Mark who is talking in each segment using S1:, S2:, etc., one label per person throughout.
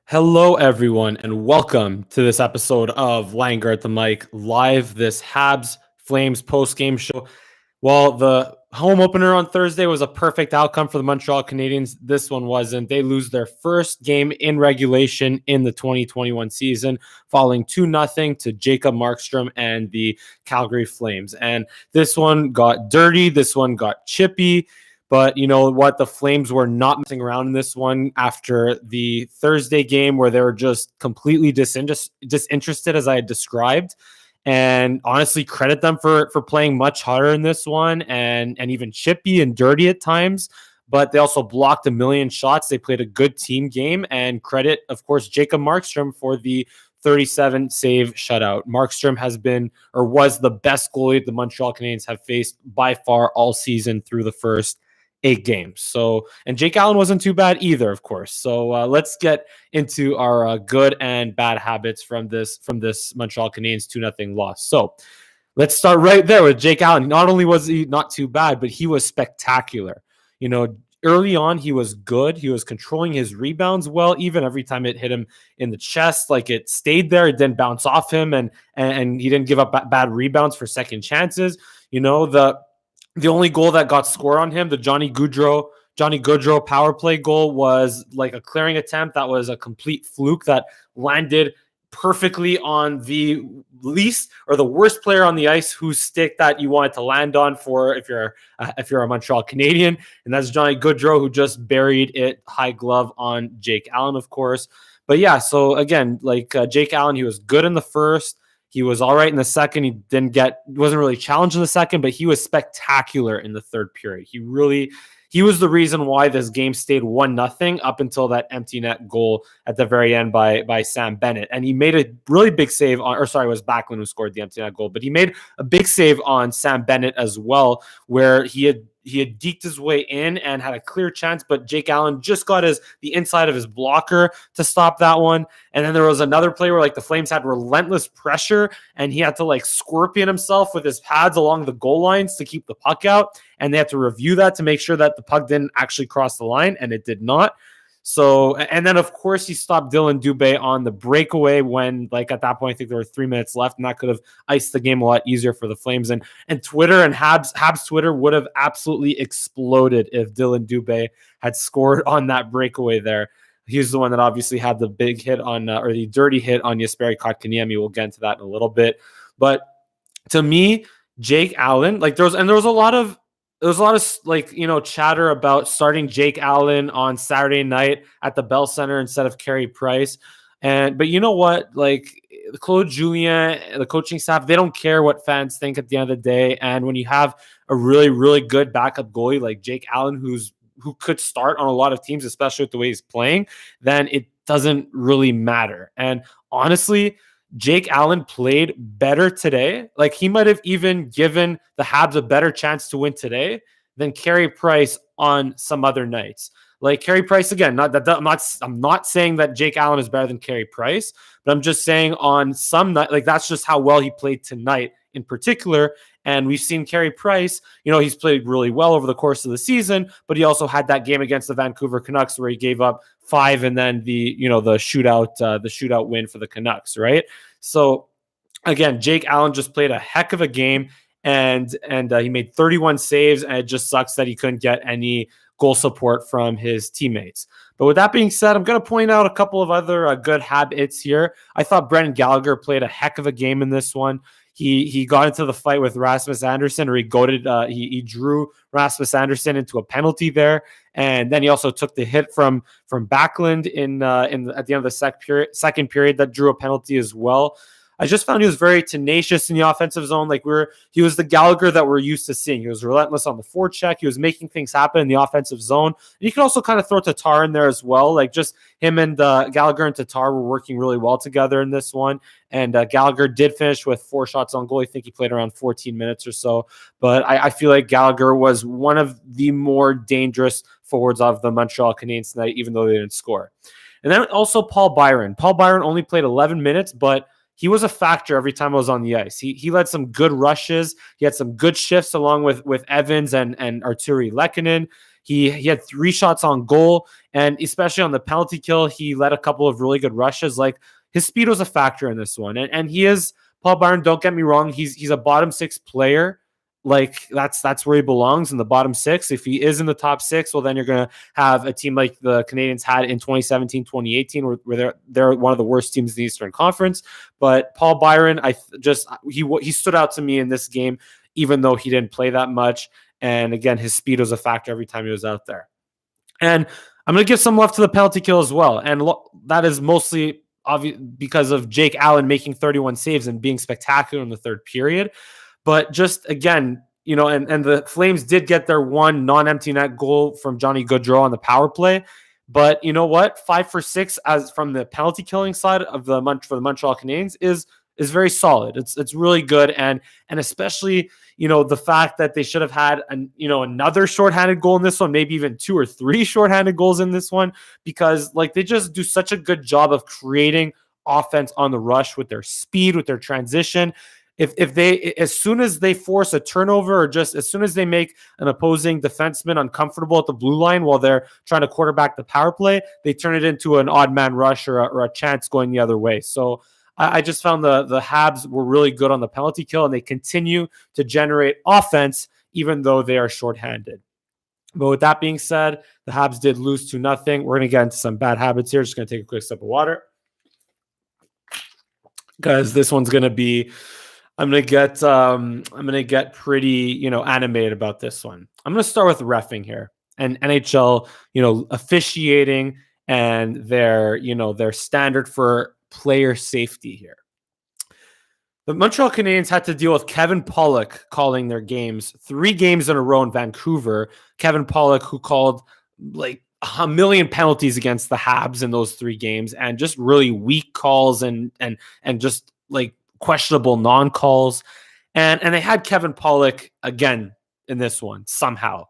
S1: Hello, everyone, and welcome to this episode of Langer at the Mic live. This Habs-Flames postgame show. While the home opener on Thursday was a perfect outcome for the Montreal Canadiens, this one wasn't. They lose their first game in regulation in the 2021 season, falling 2-0 to Jacob Markstrom and the Calgary Flames. And this one got dirty. This one got chippy. But you know what? The Flames were not messing around in this one after the Thursday game where they were just completely disinterested, as I had described. And honestly, credit them for playing much harder in this one and even chippy and dirty at times. But they also blocked a million shots. They played a good team game. And credit, of course, Jacob Markstrom for the 37 save shutout. Markstrom has been or was the best goalie the Montreal Canadiens have faced by far all season through the first 8 games. So, and Jake Allen wasn't too bad either, of course. So let's get into our good and bad habits from this Montreal Canadiens 2-0 loss. So let's start right there with Jake Allen. Not only was he not too bad, but he was spectacular. You know, early on, he was good. He was controlling his rebounds well. Even every time it hit him in the chest, like it stayed there. It didn't bounce off him, and he didn't give up bad rebounds for second chances. You know, the only goal that got scored on him, the Johnny Gaudreau power play goal, was like a clearing attempt that was a complete fluke that landed perfectly on the least or the worst player on the ice whose stick that you wanted to land on for if you're a Montreal Canadian, and that's Johnny Gaudreau, who just buried it high glove on Jake Allen, of course. But yeah, so again, like Jake Allen, he was good in the first. He was all right in the second. He wasn't really challenged in the second, but he was spectacular in the third period. He was the reason why this game stayed 1-0 up until that empty net goal at the very end by Sam Bennett. And he made a really big save on, or sorry, it was Backlund who scored the empty net goal, but he made a big save on Sam Bennett as well, where he had deked his way in and had a clear chance, but Jake Allen just got the inside of his blocker to stop that one. And then there was another play where like the Flames had relentless pressure and he had to like scorpion himself with his pads along the goal lines to keep the puck out. And they had to review that to make sure that the puck didn't actually cross the line, and it did not. So, and then of course he stopped Dylan Dubé on the breakaway when, like, at that point, I think there were 3 minutes left, and that could have iced the game a lot easier for the Flames. And Twitter and Habs Twitter would have absolutely exploded if Dylan Dubé had scored on that breakaway there. He's the one that obviously had the big hit on, or the dirty hit on Jesperi Kotkaniemi. We'll get into that in a little bit. But to me, Jake Allen, like there was a lot of like, you know, chatter about starting Jake Allen on Saturday night at the Bell Center instead of Carey Price. But you know what? Like Claude Julien, the coaching staff, they don't care what fans think at the end of the day. And when you have a really, really good backup goalie like Jake Allen, who could start on a lot of teams, especially with the way he's playing, then it doesn't really matter. And honestly, Jake Allen played better today. Like he might have even given the Habs a better chance to win today than Carey Price on some other nights. Like Carey Price, again, I'm not saying that Jake Allen is better than Carey Price, but I'm just saying on some night, like that's just how well he played tonight in particular. And we've seen Carey Price, you know, he's played really well over the course of the season, but he also had that game against the Vancouver Canucks where he gave up 5 and then the shootout win for the Canucks, right? So again, Jake Allen just played a heck of a game, and he made 31 saves, and it just sucks that he couldn't get any goal support from his teammates. But with that being said, I'm going to point out a couple of other good Hab-Its here. I thought Brendan Gallagher played a heck of a game in this one. He got into the fight with Rasmus Andersson, or he drew Rasmus Andersson into a penalty there, and then he also took the hit from Backlund at the end of the second period that drew a penalty as well. I just found he was very tenacious in the offensive zone. Like he was the Gallagher that we're used to seeing. He was relentless on the forecheck. He was making things happen in the offensive zone. And you can also kind of throw Tatar in there as well. Like just him and Gallagher and Tatar were working really well together in this one. And Gallagher did finish with 4 shots on goal. I think he played around 14 minutes or so. But I feel like Gallagher was one of the more dangerous forwards of the Montreal Canadiens tonight, even though they didn't score. And then also Paul Byron. Paul Byron only played 11 minutes, but he was a factor every time I was on the ice. He led some good rushes. He had some good shifts along with Evans and Arturi Lehkonen. He had 3 shots on goal, and especially on the penalty kill, he led a couple of really good rushes. Like, his speed was a factor in this one, and he is Paul Byron. Don't get me wrong; he's a bottom 6 player. Like, that's where he belongs, in the bottom 6. If he is in the top 6, well, then you're going to have a team like the Canadiens had in 2017, 2018, where they're one of the worst teams in the Eastern Conference. But Paul Byron, he stood out to me in this game, even though he didn't play that much. And again, his speed was a factor every time he was out there. And I'm going to give some love to the penalty kill as well. And that is mostly because of Jake Allen making 31 saves and being spectacular in the third period. But just again, and the Flames did get their one non-empty net goal from Johnny Gaudreau on the power play. But you know what? 5 for 6 as from the penalty killing side of for the Montreal Canadiens is very solid. It's really good, and especially the fact that they should have had another shorthanded goal in this one, maybe even 2 or 3 shorthanded goals in this one, because like they just do such a good job of creating offense on the rush with their speed, with their transition. If they, as soon as they force a turnover, or just as soon as they make an opposing defenseman uncomfortable at the blue line while they're trying to quarterback the power play, they turn it into an odd man rush or a chance going the other way. So I just found the Habs were really good on the penalty kill, and they continue to generate offense even though they are shorthanded. But with that being said, the Habs did lose 2-0. We're going to get into some bad habits here. Just going to take a quick sip of water, because this one's going to be, I'm going to get pretty, animated about this one. I'm going to start with reffing here and NHL, officiating and their standard for player safety here. The Montreal Canadiens had to deal with Kevin Pollock calling their games 3 games in a row in Vancouver. Kevin Pollock, who called like a million penalties against the Habs in those 3 games, and just really weak calls and just like questionable non-calls. And they had Kevin Pollock again in this one somehow.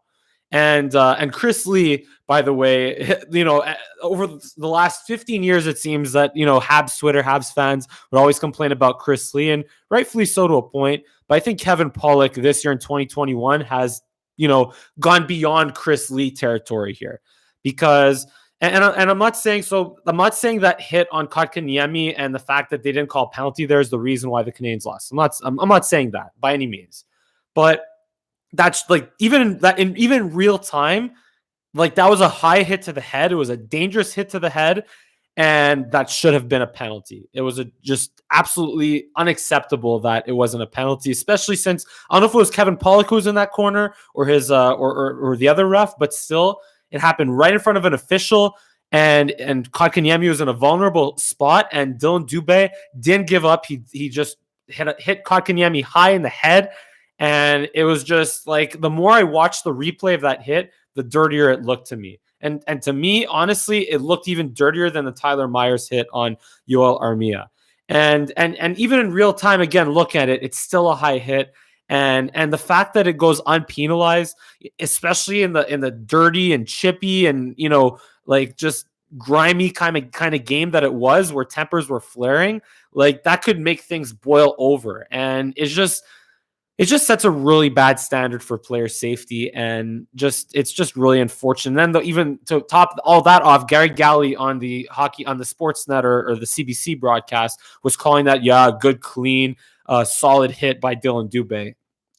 S1: And Chris Lee, by the way, over the last 15 years, it seems that, Habs Twitter, Habs fans would always complain about Chris Lee, and rightfully so to a point. But I think Kevin Pollock this year in 2021 has, gone beyond Chris Lee territory here, because and I'm not saying that hit on Kotkaniemi and the fact that they didn't call a penalty there is the reason why the Canadiens lost. I'm not saying that by any means, but that's like even real time, like that was a high hit to the head. It was a dangerous hit to the head, and that should have been a penalty. It was just absolutely unacceptable that it wasn't a penalty, especially since I don't know if it was Kevin Pollock who was in that corner or his or the other ref, but still, it happened right in front of an official, and Kotkaniemi was in a vulnerable spot, and Dylan Dubé didn't give up. He just hit Kotkaniemi high in the head. And it was just like, the more I watched the replay of that hit, the dirtier it looked to me. And to me, honestly, it looked even dirtier than the Tyler Myers hit on Yoel Armia. And even in real time, again, look at it, it's still a high hit. And the fact that it goes unpenalized, especially in the dirty and chippy and, like just grimy kind of game that it was, where tempers were flaring, like that could make things boil over. And it just sets a really bad standard for player safety, and it's just really unfortunate. And then even to top all that off, Gary Gallagher on the Sportsnet or the CBC broadcast was calling that, good, clean, solid hit by Dylan Dubé.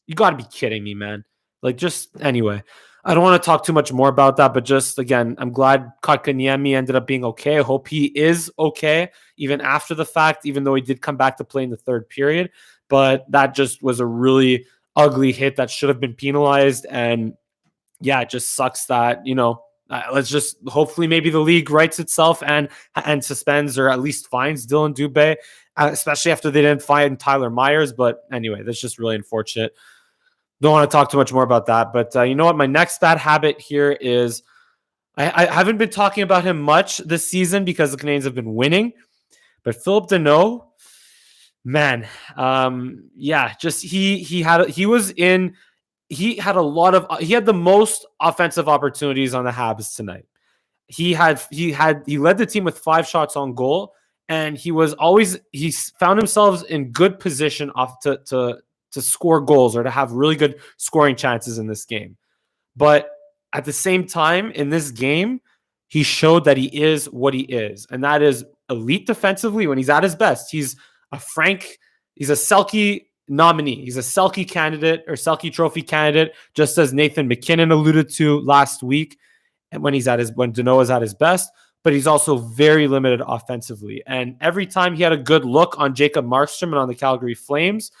S1: You got to be kidding me, man. Like, just anyway, I don't want to talk too much more about that, but just again, I'm glad Kotkaniemi ended up being okay. I hope he is okay even after the fact, even though he did come back to play in the third period. But that just was a really ugly hit that should have been penalized. And yeah, it just sucks that, let's just hopefully maybe the league rights itself and suspends or at least fines Dylan Dubé, especially after they didn't fine Tyler Myers. But anyway, that's just really unfortunate. Don't want to talk too much more about that. But you know what? My next bad habit here is I haven't been talking about him much this season because the Canadiens have been winning. But Phillip Danault, man, just he had the most offensive opportunities on the Habs tonight. He led the team with 5 shots on goal, and he found himself in good position to score goals or to have really good scoring chances in this game. But At the same time, in this game, he showed that he is what he is, and that is elite defensively when he's at his best. He's a Selke nominee. He's a Selke candidate or Selke Trophy candidate, just as Nathan McKinnon alluded to last week, and when Danault is at his best. But he's also very limited offensively. And every time he had a good look on Jacob Markstrom and on the Calgary Flames,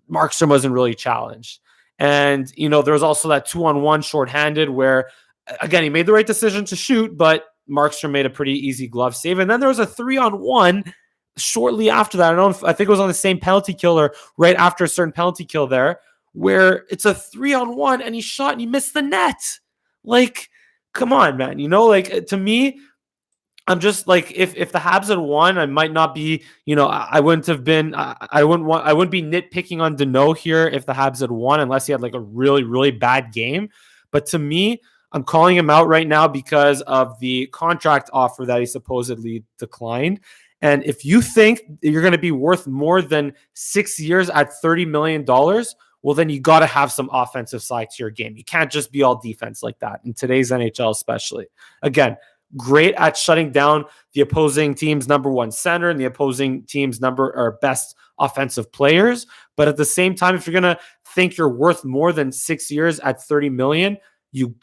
S1: Markstrom wasn't really challenged. And, there was also that 2-on-1 shorthanded where, again, he made the right decision to shoot, but Markstrom made a pretty easy glove save. And then there was a 3-on-1 shortly after that. I think it was on the same penalty kill or right after a certain penalty kill there, where it's a 3-on-1 and he shot and he missed the net. Like, come on, man. To me, I'm just like, if the Habs had won, I might not be, I wouldn't be nitpicking on Danault here if the Habs had won, unless he had like a really, really bad game. But to me, I'm calling him out right now because of the contract offer that he supposedly declined. And if you think you're going to be worth more than 6 years at $30 million, well, then you got to have some offensive side to your game. You can't just be all defense like that in today's NHL, especially. Again, great at shutting down the opposing team's number one center and the opposing team's best offensive players. But at the same time, if you're going to think you're worth more than 6 years at $30 million, you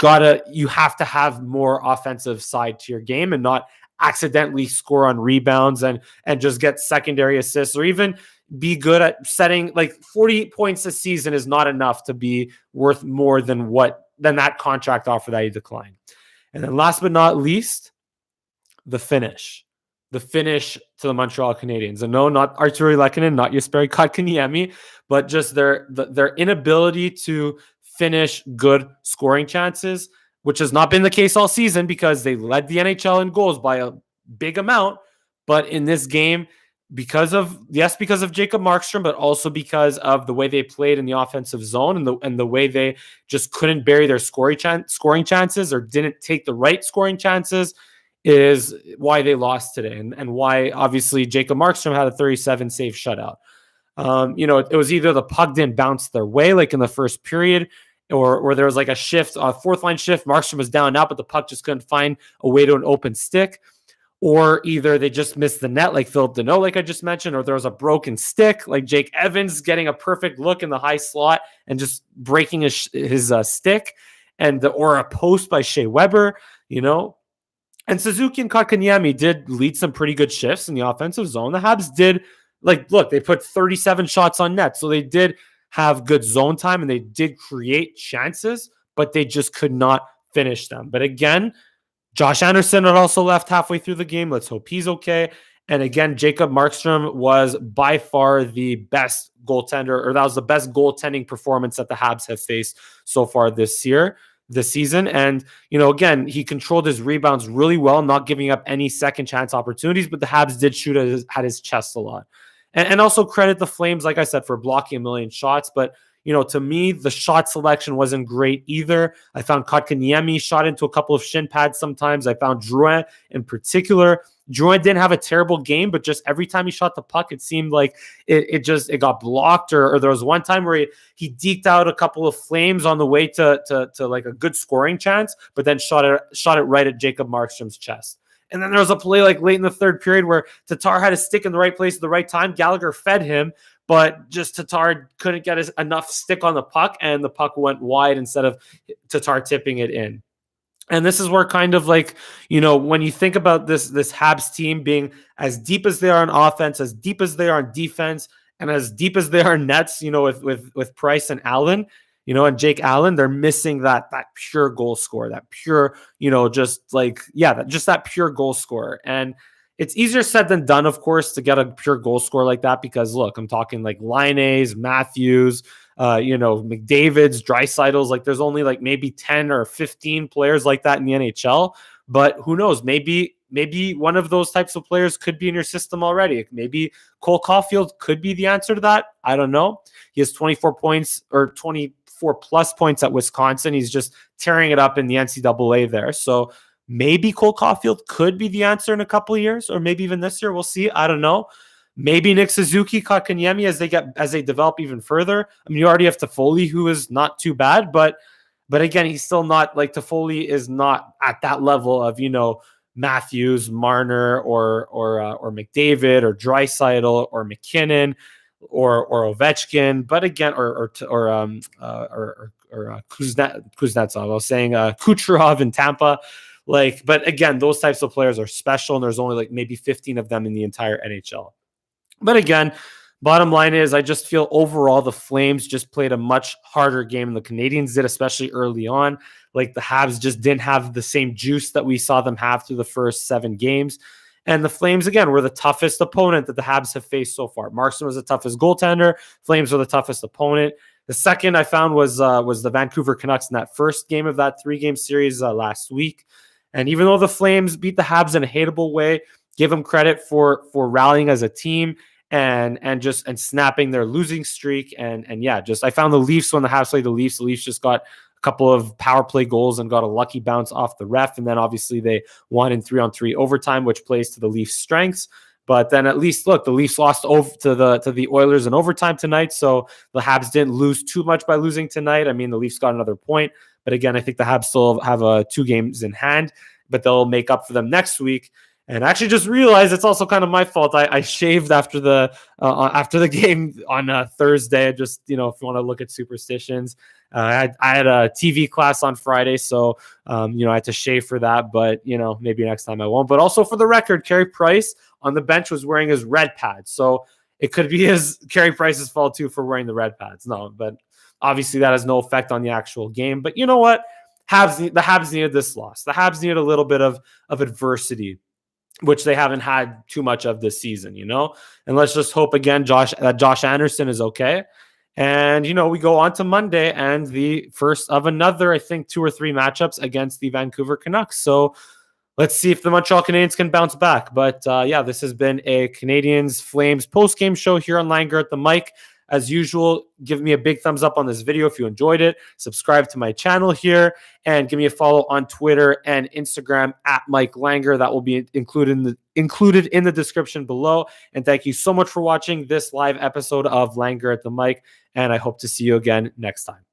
S1: have to have more offensive side to your game and not accidentally score on rebounds and just get secondary assists, or even be good at setting. Like 40 points a season is not enough to be worth more than that contract offer that he declined. And then last but not least, the finish to the Montreal Canadiens. And no, not Artturi Lehkonen, not Jesperi Kotkaniemi, but just their inability to finish good scoring chances, which has not been the case all season because they led the NHL in goals by a big amount. But in this game, because of Jacob Markstrom, but also because of the way they played in the offensive zone and the way they just couldn't bury their scoring chances or didn't take the right scoring chances, is why they lost today, and why obviously Jacob Markstrom had a 37 save shutout. It was either the puck didn't bounce their way like in the first period, or there was like a shift, a fourth line shift. Markstrom was down out, but the puck just couldn't find a way to an open stick. Or either they just missed the net like Philip Danault, like I just mentioned, or there was a broken stick like Jake Evans getting a perfect look in the high slot and just breaking his stick, or a post by Shea Weber, And Suzuki and Kotkaniemi did lead some pretty good shifts in the offensive zone. The Habs did, they put 37 shots on net, so they did have good zone time and they did create chances, but they just could not finish them. But again, Josh Anderson had also left halfway through the game. Let's hope he's okay. And again, Jacob Markstrom was by far the best goaltender, or that was the best goaltending performance that the Habs have faced so far this season. And, again, he controlled his rebounds really well, not giving up any second chance opportunities, but the Habs did shoot at his chest a lot. And also credit the Flames, like I said, for blocking a million shots. But, to me, the shot selection wasn't great either. I found Kotkaniemi shot into a couple of shin pads sometimes. I found Drouin in particular. Drouin didn't have a terrible game, but just every time he shot the puck, it seemed like it got blocked. Or there was one time where he deked out a couple of Flames on the way to like a good scoring chance, but then shot it right at Jacob Markstrom's chest. And then there was a play like late in the third period where Tatar had a stick in the right place at the right time. Gallagher fed him, but just Tatar couldn't get enough stick on the puck, and the puck went wide instead of Tatar tipping it in. And this is where kind of like, when you think about this Habs team being as deep as they are on offense, as deep as they are on defense, and as deep as they are in nets, with Price and Allen, and Jake Allen, they're missing that pure goal scorer, that pure, that pure goal scorer. And it's easier said than done, of course, to get a pure goal scorer like that, because look, I'm talking like Laines, Matthews, McDavid's, Dreisaitl's. Like there's only like maybe 10 or 15 players like that in the NHL. But who knows? Maybe one of those types of players could be in your system already. Maybe Cole Caulfield could be the answer to that. I don't know. He has 24 points or 24 plus points at Wisconsin. He's just tearing it up in the NCAA there. So maybe Cole Caulfield could be the answer in a couple of years, or maybe even this year. We'll see. I don't know. Maybe Nick Suzuki, Kotkaniemi as they develop even further. I mean, you already have Toffoli, who is not too bad, but But again, he's still not like Toffoli is not at that level of, Matthews, Marner, or McDavid, or Draisaitl, or McKinnon, or Ovechkin. But again, or Kuznetsov. I was saying Kucherov in Tampa. But again, those types of players are special, and there's only like maybe 15 of them in the entire NHL. But again, bottom line is I just feel overall the Flames just played a much harder game than the Canadiens did, especially early on. Like the Habs just didn't have the same juice that we saw them have through the first 7 games. And the Flames, again, were the toughest opponent that the Habs have faced so far. Markstrom was the toughest goaltender. Flames were the toughest opponent. The second I found was the Vancouver Canucks in that first game of that 3-game series last week. And even though the Flames beat the Habs in a hateable way, give them credit for rallying as a team and snapping their losing streak. And I found the Leafs when the Habs played the Leafs just got a couple of power play goals and got a lucky bounce off the ref. And then obviously they won in 3-on-3 overtime, which plays to the Leafs' strengths. But then at least, look, the Leafs lost over to the Oilers in overtime tonight. So the Habs didn't lose too much by losing tonight. I mean, the Leafs got another point. But again, I think the Habs still have 2 games in hand, but they'll make up for them next week. And I actually just realized it's also kind of my fault. I shaved after the game on Thursday. Just, if you want to look at superstitions, I had a TV class on Friday, so I had to shave for that. But maybe next time I won't. But also for the record, Carey Price on the bench was wearing his red pads, so it could be Carey Price's fault too for wearing the red pads. No, but obviously that has no effect on the actual game. But you know what? The Habs needed this loss. The Habs needed a little bit of adversity, which they haven't had too much of this season, And let's just hope again, that Josh Anderson is okay. And, we go on to Monday and the first of another, I think, 2 or 3 matchups against the Vancouver Canucks. So let's see if the Montreal Canadiens can bounce back. But this has been a Canadiens Flames post-game show here on Langer at the Mic. As usual, give me a big thumbs up on this video if you enjoyed it. Subscribe to my channel here and give me a follow on Twitter and Instagram at Mike Langer. That will be included in the description below. And thank you so much for watching this live episode of Langer at the Mic. And I hope to see you again next time.